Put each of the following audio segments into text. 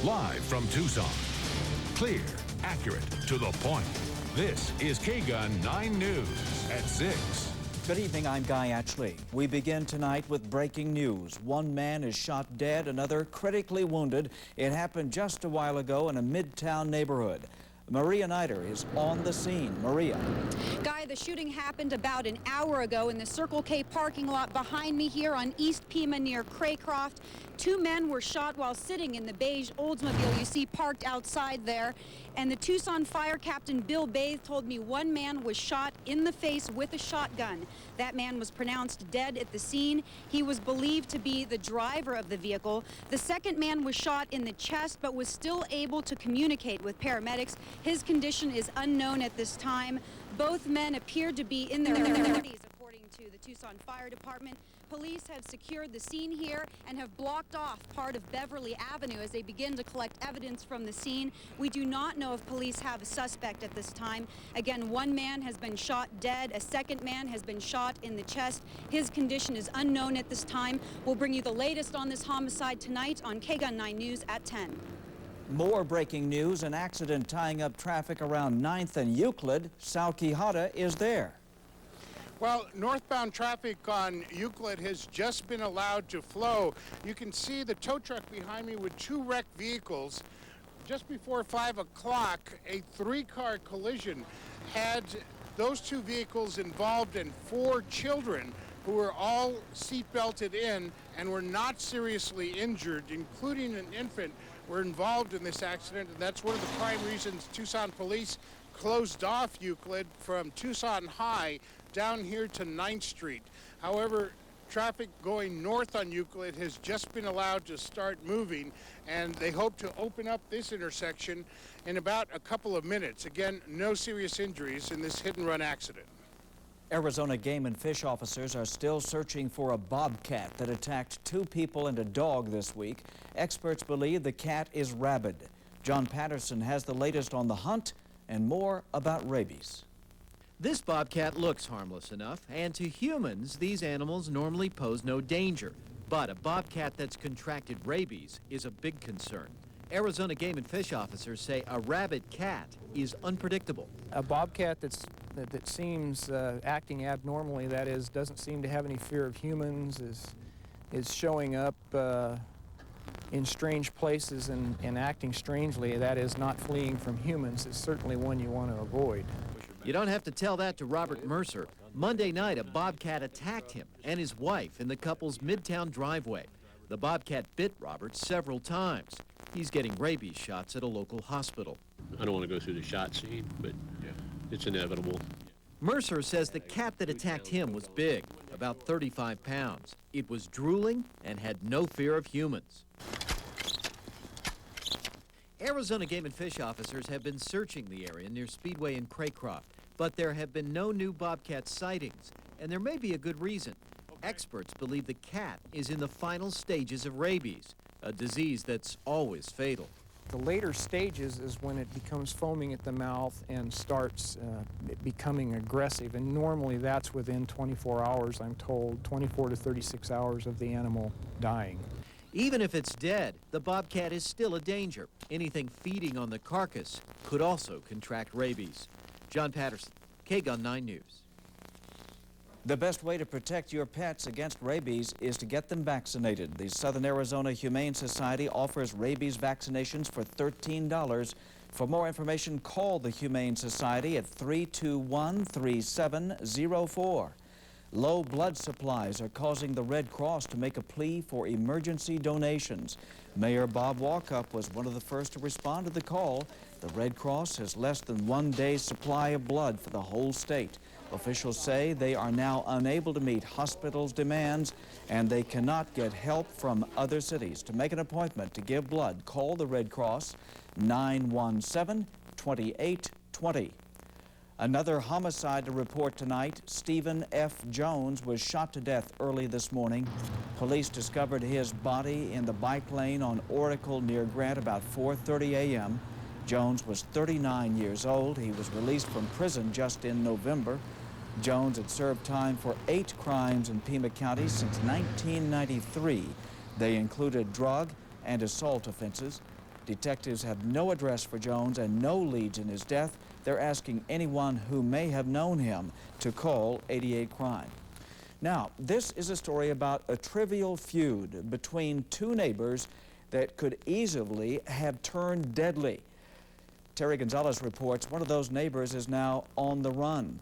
Live from Tucson. Clear, accurate, to the point. This is KGUN 9 News at 6. Good evening, I'm Guy Atchley. We begin tonight with breaking news. One man is shot dead, another critically wounded. It happened just a while ago in a Midtown neighborhood. Maria Nider is on the scene. Maria. Guy, the shooting happened about an hour ago in the Circle K parking lot behind me here on East Pima near Craycroft. Two men were shot while sitting in the beige Oldsmobile you see parked outside there. And the Tucson Fire Captain Bill Bath told me one man was shot in the face with a shotgun. That man was pronounced dead at the scene. He was believed to be the driver of the vehicle. The second man was shot in the chest but was still able to communicate with paramedics. His condition is unknown at this time. Both men appeared to be in their 30s, according to the Tucson Fire Department. Police have secured the scene here and have blocked off part of Beverly Avenue as they begin to collect evidence from the scene. We do not know if police have a suspect at this time. Again, one man has been shot dead. A second man has been shot in the chest. His condition is unknown at this time. We'll bring you the latest on this homicide tonight on KGUN 9 News at 10. More breaking news, an accident tying up traffic around 9th and Euclid. Sal Quijada is there. Well, northbound traffic on Euclid has just been allowed to flow. You can see the tow truck behind me with two wrecked vehicles. Just before 5 o'clock, a three-car collision had those two vehicles involved and 4 children who were all seat-belted in and were not seriously injured, including an infant, were involved in this accident. And that's one of the prime reasons Tucson police closed off Euclid from Tucson High down here to 9th Street. However, traffic going north on Euclid has just been allowed to start moving, and they hope to open up this intersection in about a couple of minutes. Again, no serious injuries in this hit-and-run accident. Arizona Game and Fish officers are still searching for a bobcat that attacked 2 people and a dog this week. Experts believe the cat is rabid. John Patterson has the latest on the hunt and more about rabies. This bobcat looks harmless enough, and to humans, these animals normally pose no danger. But a bobcat that's contracted rabies is a big concern. Arizona Game and Fish officers say a rabid cat is unpredictable. A bobcat that seems acting abnormally, that is, doesn't seem to have any fear of humans, is showing up in strange places and acting strangely, that is, not fleeing from humans, is certainly one you want to avoid. You don't have to tell that to Robert Mercer. Monday night, a bobcat attacked him and his wife in the couple's Midtown driveway. The bobcat bit Robert several times. He's getting rabies shots at a local hospital. I don't want to go through the shot scene, but it's inevitable. Mercer says the cat that attacked him was big, about 35 pounds. It was drooling and had no fear of humans. Arizona Game and Fish officers have been searching the area near Speedway and Craycroft, but there have been no new bobcat sightings, and there may be a good reason. Experts believe the cat is in the final stages of rabies, a disease that's always fatal. The later stages is when it becomes foaming at the mouth and starts becoming aggressive, and normally that's within 24 hours, I'm told, 24 to 36 hours of the animal dying. Even if it's dead, the bobcat is still a danger. Anything feeding on the carcass could also contract rabies. John Patterson, KGUN 9 News. The best way to protect your pets against rabies is to get them vaccinated. The Southern Arizona Humane Society offers rabies vaccinations for $13. For more information, call the Humane Society at 321-3704. Low blood supplies are causing the Red Cross to make a plea for emergency donations. Mayor Bob Walkup was one of the first to respond to the call. The Red Cross has less than 1 day's supply of blood for the whole state. Officials say they are now unable to meet hospitals' demands, and they cannot get help from other cities. To make an appointment to give blood, call the Red Cross, 917-2820. Another homicide to report tonight. Stephen F. Jones was shot to death early this morning. Police discovered his body in the bike lane on Oracle near Grant about 4:30 a.m. Jones was 39 years old. He was released from prison just in November. Jones had served time for 8 crimes in Pima County since 1993. They included drug and assault offenses. Detectives have no address for Jones and no leads in his death. They're asking anyone who may have known him to call 88 Crime. Now, this is a story about a trivial feud between two neighbors that could easily have turned deadly. Terry Gonzalez reports one of those neighbors is now on the run.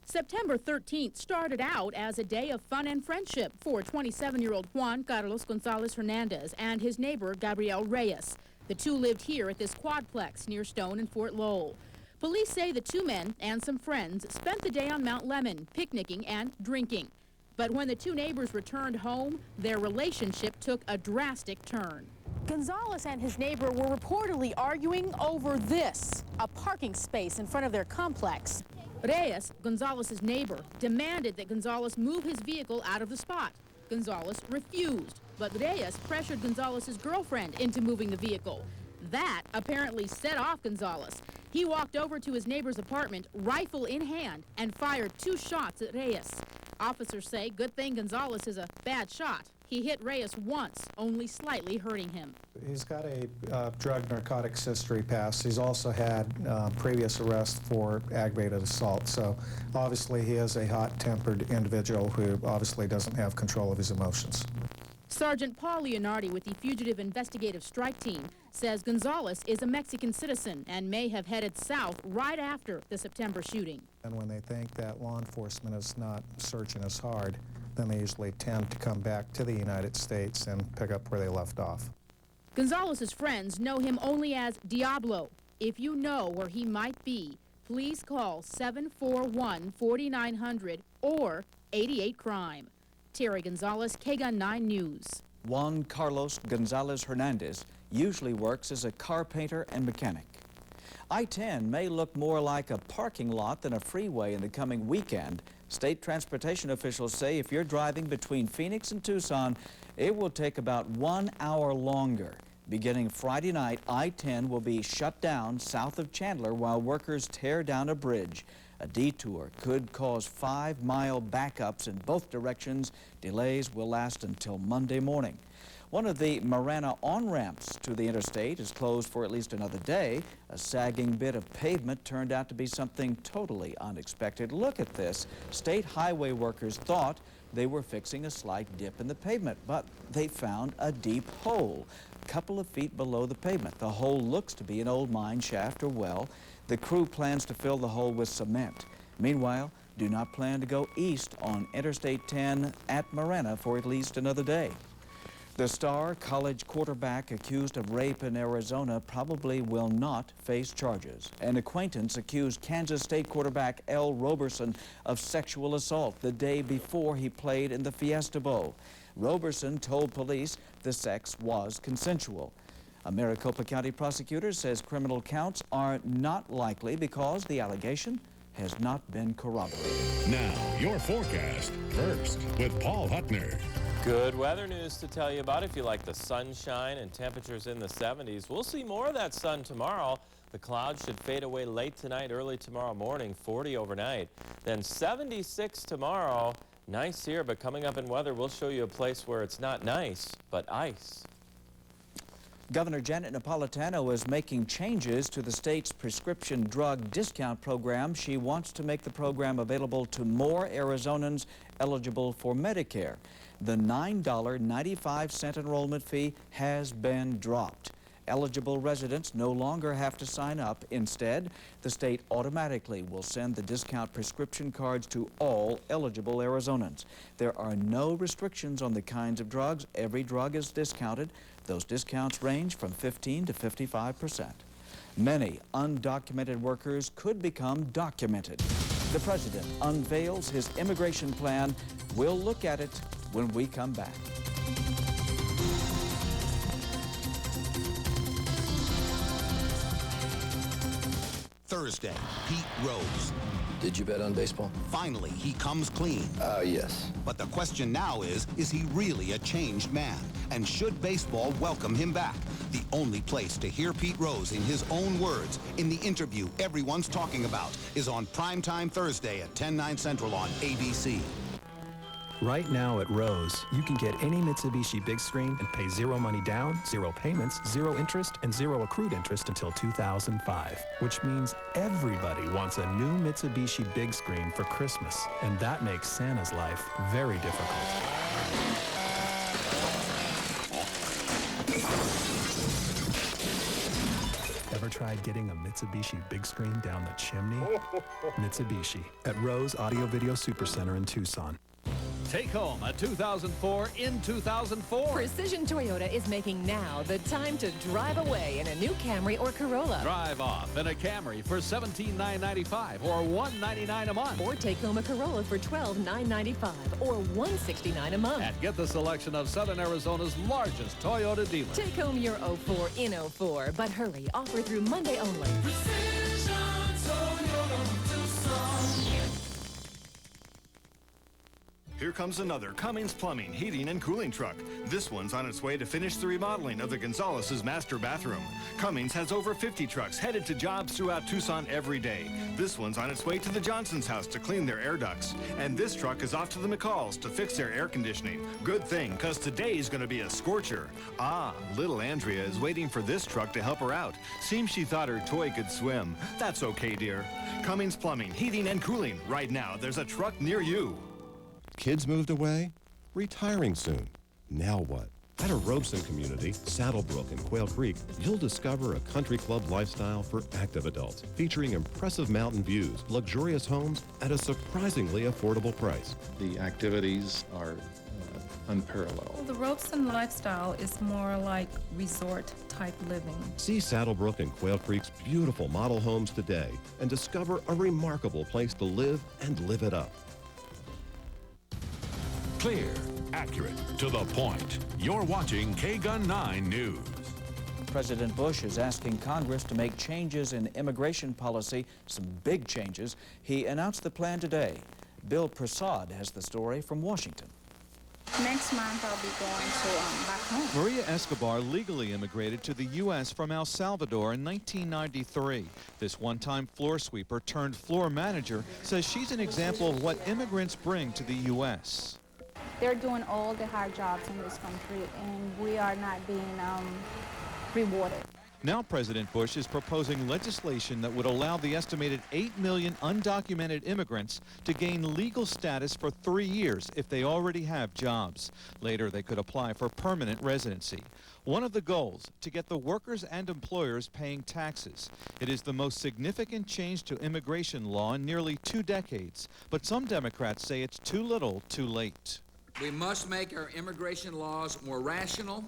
September 13th started out as a day of fun and friendship for 27-year-old Juan Carlos Gonzalez Hernandez and his neighbor Gabriel Reyes. The two lived here at this quadplex near Stone and Fort Lowell. Police say the two men and some friends spent the day on Mount Lemon, picnicking and drinking. But when the two neighbors returned home, their relationship took a drastic turn. Gonzalez and his neighbor were reportedly arguing over this, a parking space in front of their complex. Reyes, Gonzalez's neighbor, demanded that Gonzalez move his vehicle out of the spot. Gonzalez refused, but Reyes pressured Gonzalez's girlfriend into moving the vehicle. That apparently set off Gonzalez. He walked over to his neighbor's apartment, rifle in hand, and fired 2 shots at Reyes. Officers say good thing Gonzalez is a bad shot. He hit Reyes once, only slightly hurting him. He's got a drug narcotics history past. He's also had previous arrests for aggravated assault. So obviously he is a hot-tempered individual who obviously doesn't have control of his emotions. Sergeant Paul Leonardi with the Fugitive Investigative Strike Team says Gonzalez is a Mexican citizen and may have headed south right after the September shooting. And when they think that law enforcement is not searching as hard, then they usually tend to come back to the United States and pick up where they left off. Gonzalez's friends know him only as Diablo. If you know where he might be, please call 741-4900 or 88 Crime. Terry Gonzalez, KGUN 9 News. Juan Carlos Gonzalez Hernandez usually works as a car painter and mechanic. I-10 may look more like a parking lot than a freeway in the coming weekend. State transportation officials say if you're driving between Phoenix and Tucson, it will take about 1 hour longer. Beginning Friday night, I-10 will be shut down south of Chandler while workers tear down a bridge. A detour could cause 5-mile backups in both directions. Delays will last until Monday morning. One of the Marana on-ramps to the interstate is closed for at least another day. A sagging bit of pavement turned out to be something totally unexpected. Look at this. State highway workers thought they were fixing a slight dip in the pavement, but they found a deep hole a couple of feet below the pavement. The hole looks to be an old mine shaft or well. The crew plans to fill the hole with cement. Meanwhile, do not plan to go east on Interstate 10 at Marana for at least another day. The star college quarterback accused of rape in Arizona probably will not face charges. An acquaintance accused Kansas State quarterback L. Roberson of sexual assault the day before he played in the Fiesta Bowl. Roberson told police the sex was consensual. A Maricopa County prosecutor says criminal counts are not likely because the allegation has not been corroborated. Now, your forecast first with Paul Huttner. Good weather news to tell you about if you like the sunshine and temperatures in the 70s. We'll see more of that sun tomorrow. The clouds should fade away late tonight, early tomorrow morning, 40 overnight. Then 76 tomorrow. Nice here, but coming up in weather, we'll show you a place where it's not nice, but ice. Governor Janet Napolitano is making changes to the state's prescription drug discount program. She wants to make the program available to more Arizonans eligible for Medicare. The $9.95 enrollment fee has been dropped. Eligible residents no longer have to sign up. Instead, the state automatically will send the discount prescription cards to all eligible Arizonans. There are no restrictions on the kinds of drugs. Every drug is discounted. Those discounts range from 15 to 55%. Many undocumented workers could become documented. The president unveils his immigration plan. We'll look at it when we come back. Thursday, Pete Rose. Did you bet on baseball? Finally, he comes clean. Yes. But the question now is he really a changed man? And should baseball welcome him back? The only place to hear Pete Rose in his own words, in the interview everyone's talking about, is on Primetime Thursday at 10/9 Central on ABC. Right now at Rose, you can get any Mitsubishi big screen and pay zero money down, zero payments, zero interest, and zero accrued interest until 2005. Which means everybody wants a new Mitsubishi big screen for Christmas. And that makes Santa's life very difficult. Ever tried getting a Mitsubishi big screen down the chimney? Mitsubishi at Rose Audio Video Supercenter in Tucson. Take home a 2004 in 2004. Precision Toyota is making now the time to drive away in a new Camry or Corolla. Drive off in a Camry for $17,995 or $199 a month. Or take home a Corolla for $12,995 or $169 a month. And get the selection of Southern Arizona's largest Toyota dealer. Take home your 04 in 04, but hurry, offer through Monday only. Precision Toyota Tucson. Here comes another Cummings Plumbing, Heating, and Cooling truck. This one's on its way to finish the remodeling of the Gonzalez's master bathroom. Cummings has over 50 trucks headed to jobs throughout Tucson every day. This one's on its way to the Johnson's house to clean their air ducts. And this truck is off to the McCalls to fix their air conditioning. Good thing, because today's going to be a scorcher. Ah, little Andrea is waiting for this truck to help her out. Seems she thought her toy could swim. That's okay, dear. Cummings Plumbing, Heating, and Cooling. Right now, there's a truck near you. Kids moved away? Retiring soon. Now what? At a Robeson community, Saddlebrook and Quail Creek, you'll discover a country club lifestyle for active adults, featuring impressive mountain views, luxurious homes, at a surprisingly affordable price. The activities are unparalleled. Well, the Robeson lifestyle is more like resort-type living. See Saddlebrook and Quail Creek's beautiful model homes today and discover a remarkable place to live and live it up. Clear, accurate, to the point. You're watching KGUN 9 News. President Bush is asking Congress to make changes in immigration policy, some big changes. He announced the plan today. Bill Prasad has the story from Washington. Next month, I'll be going to back home. Maria Escobar legally immigrated to the U.S. from El Salvador in 1993. This one-time floor sweeper turned floor manager says she's an example of what immigrants bring to the U.S. They're doing all the hard jobs in this country, and we are not being rewarded. Now President Bush is proposing legislation that would allow the estimated 8 million undocumented immigrants to gain legal status for 3 years if they already have jobs. Later, they could apply for permanent residency. One of the goals, to get the workers and employers paying taxes. It is the most significant change to immigration law in nearly 2 decades, but some Democrats say it's too little, too late. We must make our immigration laws more rational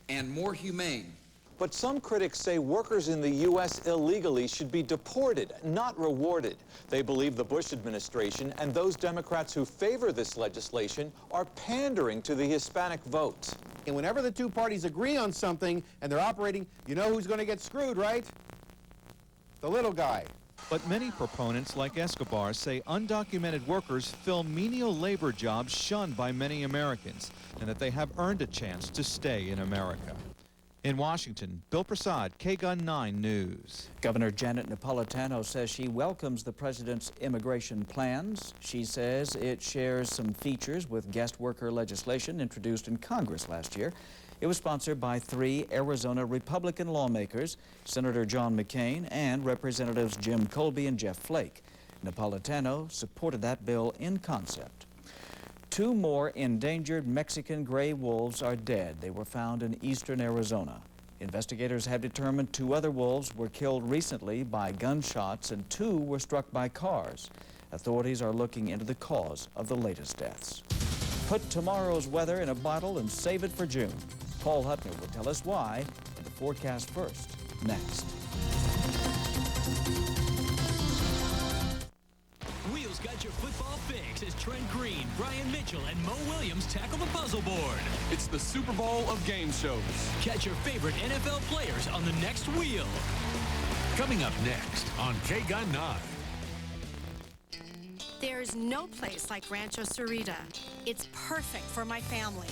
and more humane. But some critics say workers in the U.S. illegally should be deported, not rewarded. They believe the Bush administration and those Democrats who favor this legislation are pandering to the Hispanic vote. And whenever the two parties agree on something and they're operating, you know who's going to get screwed, right? The little guy. But many proponents like Escobar say undocumented workers fill menial labor jobs shunned by many Americans and that they have earned a chance to stay in America. In Washington, Bill Prasad, KGUN 9 News. Governor Janet Napolitano says she welcomes the president's immigration plans. She says it shares some features with guest worker legislation introduced in Congress last year. It was sponsored by 3 Arizona Republican lawmakers, Senator John McCain and Representatives Jim Colby and Jeff Flake. Napolitano supported that bill in concept. 2 more endangered Mexican gray wolves are dead. They were found in eastern Arizona. Investigators have determined 2 other wolves were killed recently by gunshots and 2 were struck by cars. Authorities are looking into the cause of the latest deaths. Put tomorrow's weather in a bottle and save it for June. Paul Hutner will tell us why in the forecast first, next. Wheels got your football fix as Trent Green, Brian Mitchell, and Mo Williams tackle the puzzle board. It's the Super Bowl of game shows. Catch your favorite NFL players on the next wheel. Coming up next on KGUN 9. There's no place like Rancho Cerrita. It's perfect for my family.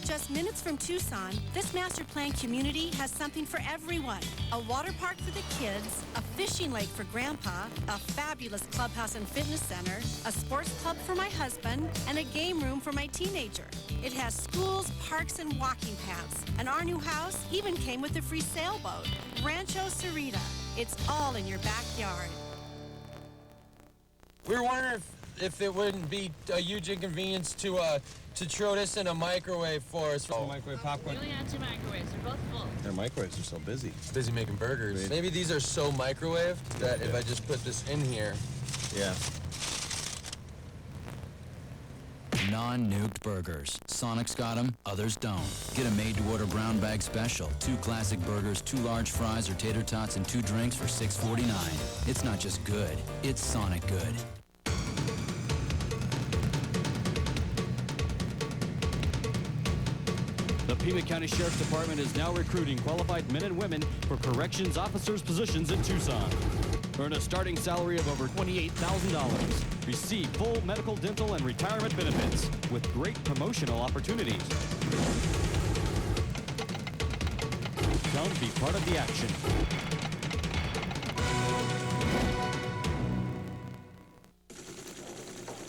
Just minutes from Tucson, this master plan community has something for everyone. A water park for the kids, a fishing lake for Grandpa, a fabulous clubhouse and fitness center, a sports club for my husband, and a game room for my teenager. It has schools, parks, and walking paths. And our new house even came with a free sailboat. Rancho Cerrita. It's all in your backyard. We were wondering if it wouldn't be a huge inconvenience to throw this in a microwave for us. Microwave popcorn. We only have 2 microwaves. They're both full. Their microwaves are so busy. Busy making burgers. Right. Maybe these are so microwave that if I just put this in here. Yeah. Non-nuked burgers. Sonic's got them, others don't. Get a made-to-order brown bag special. 2 classic burgers, 2 large fries or tater tots, and 2 drinks for $6.49. It's not just good, it's Sonic good. The Pima County Sheriff's Department is now recruiting qualified men and women for corrections officers' positions in Tucson. Earn a starting salary of over $28,000. Receive full medical, dental, and retirement benefits with great promotional opportunities. Come be part of the action.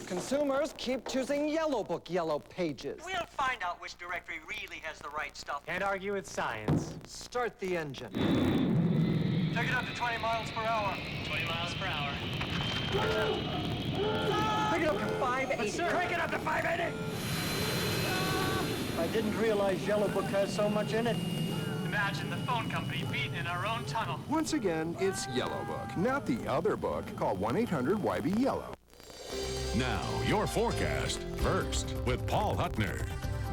Consumers keep choosing Yellow Book Yellow Pages. We'll find out which directory really has the right stuff. Can't argue with science. Start the engine. Take it up to 20 miles per hour. 20 miles per hour. Pick it up to 580. Crank it up to 580. I didn't realize Yellow Book has so much in it. Imagine the phone company beaten in our own tunnel. Once again, it's Yellow Book, not the other book. Call 1-800-YB-YELLOW. Now, your forecast first with Paul Huttner.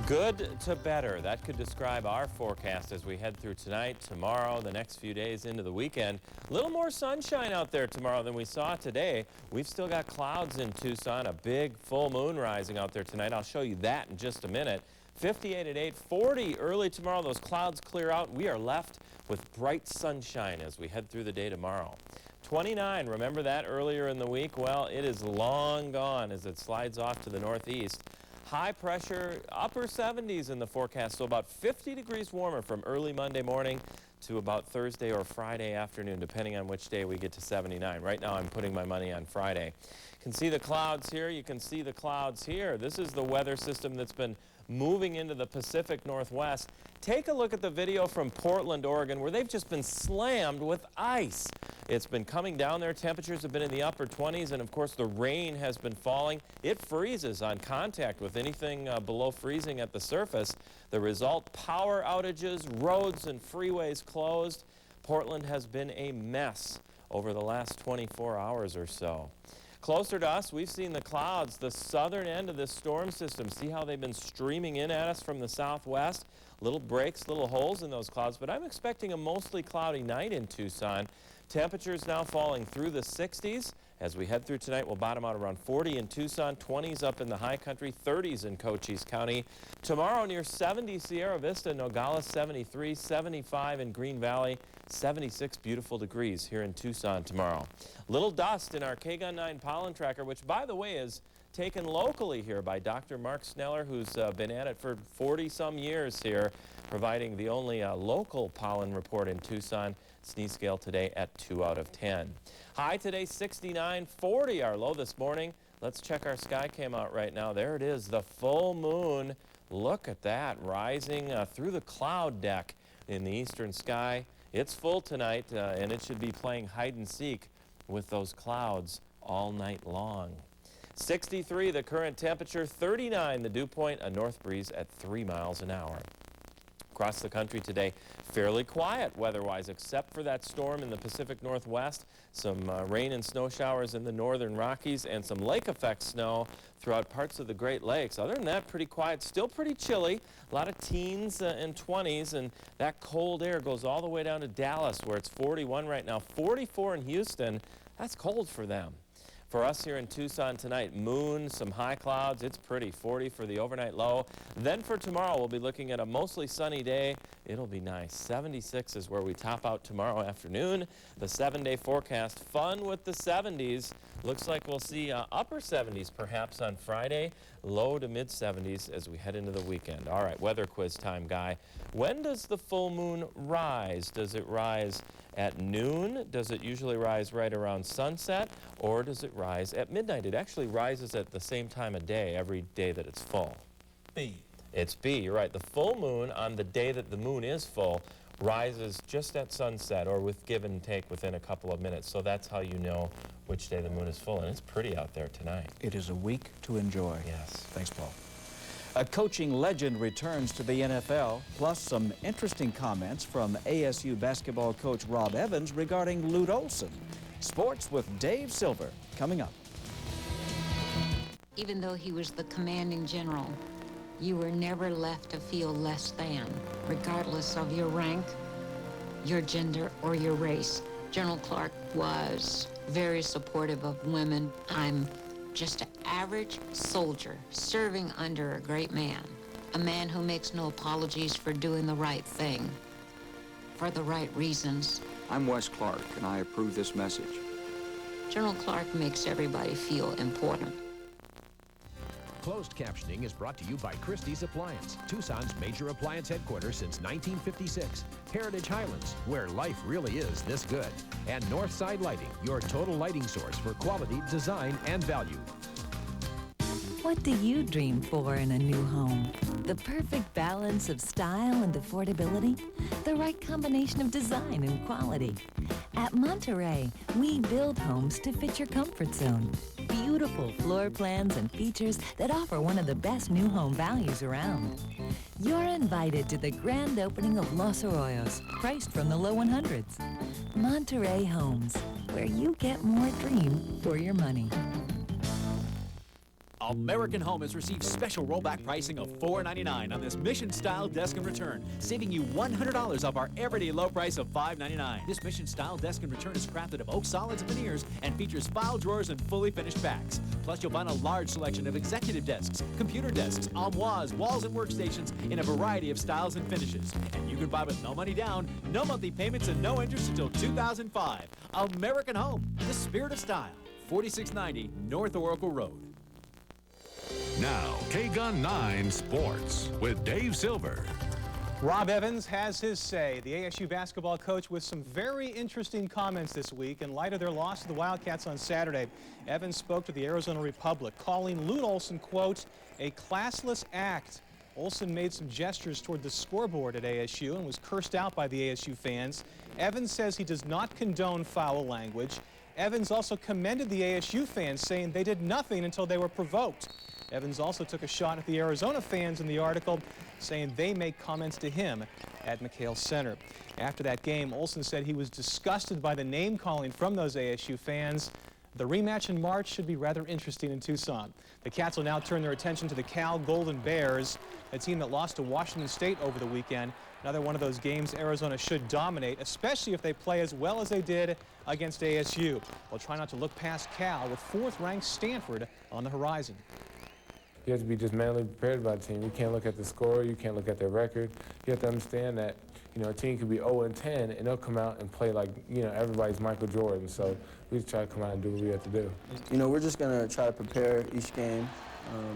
Good to better. That could describe our forecast as we head through tonight, tomorrow, the next few days into the weekend. A little more sunshine out there tomorrow than we saw today. We've still got clouds in Tucson, a big full moon rising out there tonight. I'll show you that in just a minute. 58 at 8, 40 early tomorrow. Those clouds clear out. We are left with bright sunshine as we head through the day tomorrow. 29, remember that earlier in the week? Well, it is long gone as it slides off to the northeast. High pressure, upper 70s in the forecast, so about 50 degrees warmer from early Monday morning to about Thursday or Friday afternoon, depending on which day we get to 79. Right now, I'm putting my money on Friday. You can see the clouds here. You can see the clouds here. This is the weather system that's been moving into the Pacific Northwest. Take a look at the video from Portland, Oregon, where they've just been slammed with ice. It's been coming down there. Temperatures have been in the upper 20s, and of course the rain has been falling. It freezes on contact with anything below freezing at the surface. The result, power outages, roads and freeways closed. Portland has been a mess over the last 24 hours or so. Closer to us, we've seen the clouds, the southern end of this storm system. See how they've been streaming in at us from the southwest? Little breaks, little holes in those clouds, but I'm expecting a mostly cloudy night in Tucson. Temperatures now falling through the 60s. As we head through tonight, we'll bottom out around 40 in Tucson, 20s up in the high country, 30s in Cochise County. Tomorrow near 70 Sierra Vista, Nogales 73, 75 in Green Valley, 76 beautiful degrees here in Tucson tomorrow. Little dust in our KGUN 9 pollen tracker, which by the way is taken locally here by Dr. Mark Sneller, who's been at it for 40-some years here, providing the only local pollen report in Tucson. Sneeze scale today at 2 out of 10. High today 69, 40 our low this morning. Let's check our sky cam out right now. There it is, the full moon. Look at that, rising through the cloud deck in the eastern sky. It's full tonight, and it should be playing hide and seek with those clouds all night long. 63 the current temperature, 39 the dew point, a north breeze at 3 miles an hour. Across the country today, fairly quiet weather-wise, except for that storm in the Pacific Northwest, some rain and snow showers in the northern Rockies, and some lake effect snow throughout parts of the Great Lakes. Other than that, pretty quiet, still pretty chilly, a lot of teens and 20s, and that cold air goes all the way down to Dallas, where it's 41 right now, 44 in Houston. That's cold for them. For us here in Tucson tonight, moon, some high clouds. It's pretty, 40 for the overnight low. Then for tomorrow, we'll be looking at a mostly sunny day. It'll be nice. 76 is where we top out tomorrow afternoon. The 7-day forecast, fun with the 70s. Looks like we'll see upper 70s perhaps on Friday, low to mid 70s as we head into the weekend. All right, weather quiz time, Guy. When does the full moon rise? Does it rise at noon? Does it usually rise right around sunset? Or does it rise at midnight? It actually rises at the same time of day every day that it's full. B. It's B, you're right. The full moon on the day that the moon is full rises just at sunset or with give and take within a couple of minutes. So that's how you know which day the moon is full. And it's pretty out there tonight. It is a week to enjoy. Yes. Thanks, Paul. A coaching legend returns to the NFL, plus some interesting comments from ASU basketball coach Rob Evans regarding Lute Olson. Sports with Dave Silver, coming up. Even though he was the commanding general, you were never left to feel less than, regardless of your rank, your gender, or your race. General Clark was very supportive of women. I'm just an average soldier serving under a great man, a man who makes no apologies for doing the right thing, for the right reasons. I'm Wes Clark, and I approve this message. General Clark makes everybody feel important. Closed captioning is brought to you by Christie's Appliance, Tucson's major appliance headquarters since 1956. Heritage Highlands, where life really is this good. And Northside Lighting, your total lighting source for quality, design, and value. What do you dream for in a new home? The perfect balance of style and affordability? The right combination of design and quality? At Monterey, we build homes to fit your comfort zone. Beautiful floor plans and features that offer one of the best new home values around. You're invited to the grand opening of Los Arroyos, priced from the low 100s. Monterey Homes, where you get more dream for your money. American Home has received special rollback pricing of $4.99 on this Mission-style desk and return, saving you $100 off our everyday low price of $5.99. This Mission-style desk and return is crafted of oak solids and veneers and features file drawers and fully finished backs. Plus, you'll find a large selection of executive desks, computer desks, armoires, walls, and workstations in a variety of styles and finishes. And you can buy with no money down, no monthly payments, and no interest until 2005. American Home, the spirit of style. 4690 North Oracle Road. Now, KGUN 9 Sports with Dave Silver. Rob Evans has his say. The ASU basketball coach with some very interesting comments this week in light of their loss to the Wildcats on Saturday. Evans spoke to the Arizona Republic, calling Lute Olson, quote, a classless act. Olson made some gestures toward the scoreboard at ASU and was cursed out by the ASU fans. Evans says he does not condone foul language. Evans also commended the ASU fans, saying they did nothing until they were provoked. Evans also took a shot at the Arizona fans in the article, saying they made comments to him at McHale Center. After that game, Olson said he was disgusted by the name-calling from those ASU fans. The rematch in March should be rather interesting in Tucson. The Cats will now turn their attention to the Cal Golden Bears, a team that lost to Washington State over the weekend. Another one of those games Arizona should dominate, especially if they play as well as they did against ASU. They'll try not to look past Cal with fourth-ranked Stanford on the horizon. You have to be just mentally prepared about the team. You can't look at the score. You can't look at their record. You have to understand that, a team could be 0-10, and they'll come out and play like, everybody's Michael Jordan. So we just try to come out and do what we have to do. We're just going to try to prepare each game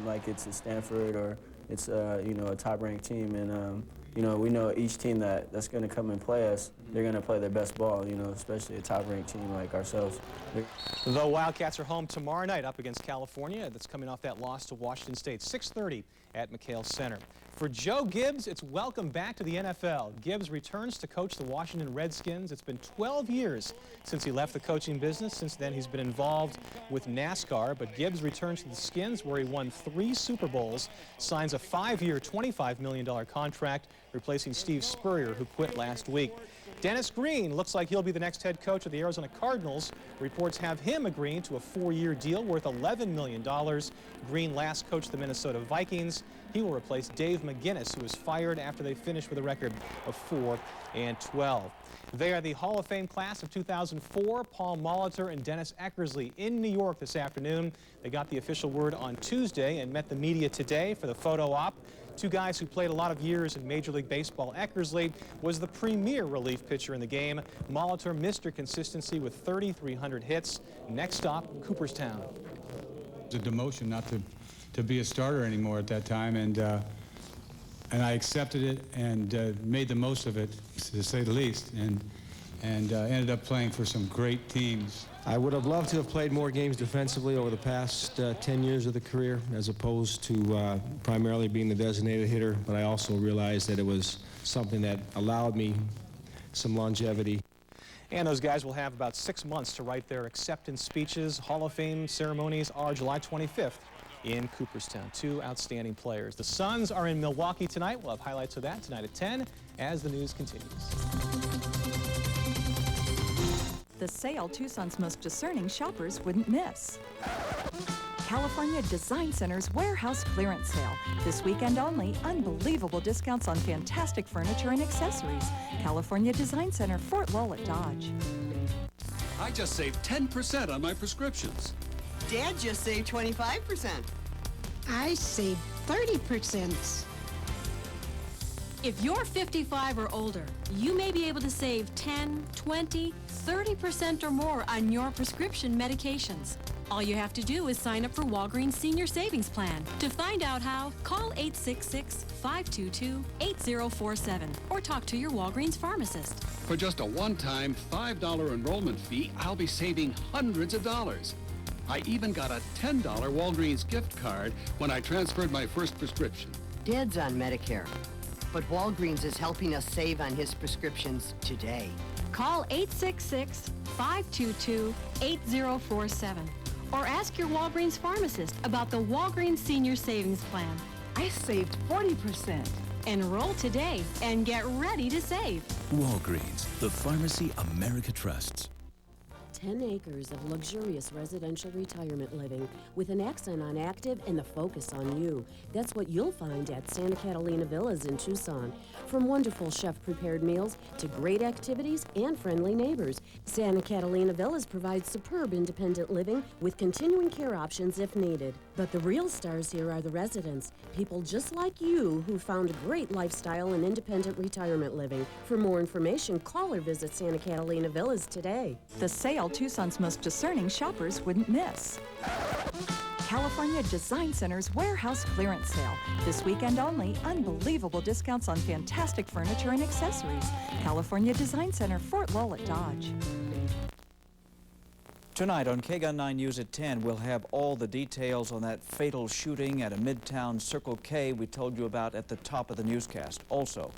like it's a Stanford or it's, a top-ranked team. And, we know each team that's going to come and play us, they're going to play their best ball, especially a top-ranked team like ourselves. The Wildcats are home tomorrow night up against California. That's coming off that loss to Washington State, 6:30 at McHale Center. For Joe Gibbs, it's welcome back to the NFL. Gibbs returns to coach the Washington Redskins. It's been 12 years since he left the coaching business. Since then, he's been involved with NASCAR. But Gibbs returns to the Skins, where he won 3 Super Bowls, signs a 5-year, $25 million contract, replacing Steve Spurrier, who quit last week. Dennis Green looks like he'll be the next head coach of the Arizona Cardinals. Reports have him agreeing to a 4-year deal worth $11 million. Green last coached the Minnesota Vikings. He will replace Dave McGinnis, who was fired after they finished with a record of 4-12. They are the Hall of Fame class of 2004, Paul Molitor and Dennis Eckersley in New York this afternoon. They got the official word on Tuesday and met the media today for the photo op. Two guys who played a lot of years in Major League Baseball. Eckersley was the premier relief pitcher in the game. Molitor Mr. Consistency with 3,300 hits. Next stop, Cooperstown. It's a demotion not to be a starter anymore at that time, and I accepted it and made the most of it, to say the least, and ended up playing for some great teams. I would have loved to have played more games defensively over the past 10 years of the career, as opposed to primarily being the designated hitter, but I also realized that it was something that allowed me some longevity. And those guys will have about 6 months to write their acceptance speeches. Hall of Fame ceremonies are July 25th in Cooperstown. Two outstanding players. The Suns are in Milwaukee tonight. We'll have highlights of that tonight at 10 as the news continues. The sale Tucson's most discerning shoppers wouldn't miss. California Design Center's warehouse clearance sale. This weekend only, unbelievable discounts on fantastic furniture and accessories. California Design Center, Fort Lowell at Dodge. I just saved 10% on my prescriptions. Dad just saved 25%. I saved 30%. If you're 55 or older, you may be able to save 10, 20, 30% or more on your prescription medications. All you have to do is sign up for Walgreens Senior Savings Plan. To find out how, call 866-522-8047 or talk to your Walgreens pharmacist. For just a one-time $5 enrollment fee, I'll be saving hundreds of dollars. I even got a $10 Walgreens gift card when I transferred my first prescription. Dad's on Medicare, but Walgreens is helping us save on his prescriptions today. Call 866-522-8047 or ask your Walgreens pharmacist about the Walgreens Senior Savings Plan. I saved 40%. Enroll today and get ready to save. Walgreens, the pharmacy America trusts. 10 acres of luxurious residential retirement living with an accent on active and the focus on you. That's what you'll find at Santa Catalina Villas in Tucson. From wonderful chef-prepared meals to great activities and friendly neighbors, Santa Catalina Villas provides superb independent living with continuing care options if needed. But the real stars here are the residents, people just like you who found a great lifestyle in independent retirement living. For more information, call or visit Santa Catalina Villas today. The sale Tucson's most discerning shoppers wouldn't miss. California Design Center's warehouse clearance sale. This weekend only, unbelievable discounts on fantastic furniture and accessories. California Design Center, Fort Lowell at Dodge. Tonight on KGUN 9 News at 10, we'll have all the details on that fatal shooting at a Midtown Circle K we told you about at the top of the newscast. Also,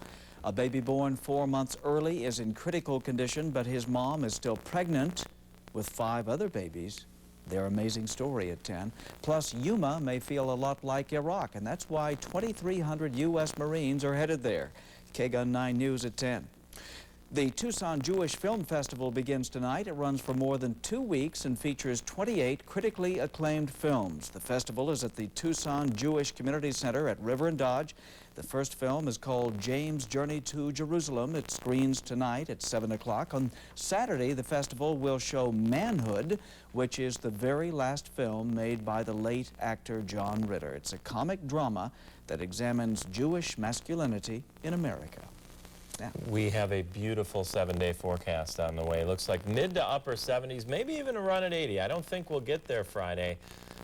a baby born 4 months early is in critical condition, but his mom is still pregnant with 5 other babies. Their amazing story at 10. Plus, Yuma may feel a lot like Iraq, and that's why 2,300 U.S. Marines are headed there. KGUN 9 News at 10. The Tucson Jewish Film Festival begins tonight. It runs for more than 2 weeks and features 28 critically acclaimed films. The festival is at the Tucson Jewish Community Center at River and Dodge. The first film is called James' Journey to Jerusalem. It screens tonight at 7 o'clock. On Saturday, the festival will show Manhood, which is the very last film made by the late actor John Ritter. It's a comic drama that examines Jewish masculinity in America. Yeah. We have a beautiful 7-day forecast on the way. Looks like mid to upper 70s, maybe even a run at 80. I don't think we'll get there Friday,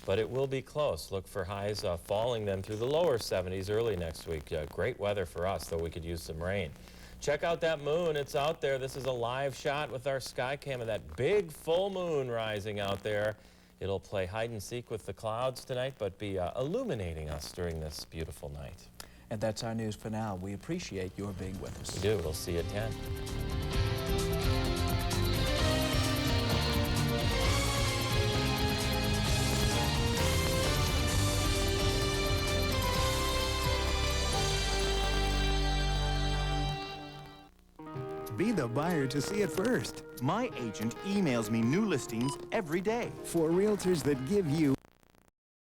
but it will be close. Look for highs falling then through the lower 70s early next week. Great weather for us, though we could use some rain. Check out that moon. It's out there. This is a live shot with our sky cam of that big full moon rising out there. It'll play hide and seek with the clouds tonight, but be illuminating us during this beautiful night. And that's our news for now. We appreciate your being with us. We do. We'll see you at 10. Be the buyer to see it first. My agent emails me new listings every day. For realtors that give you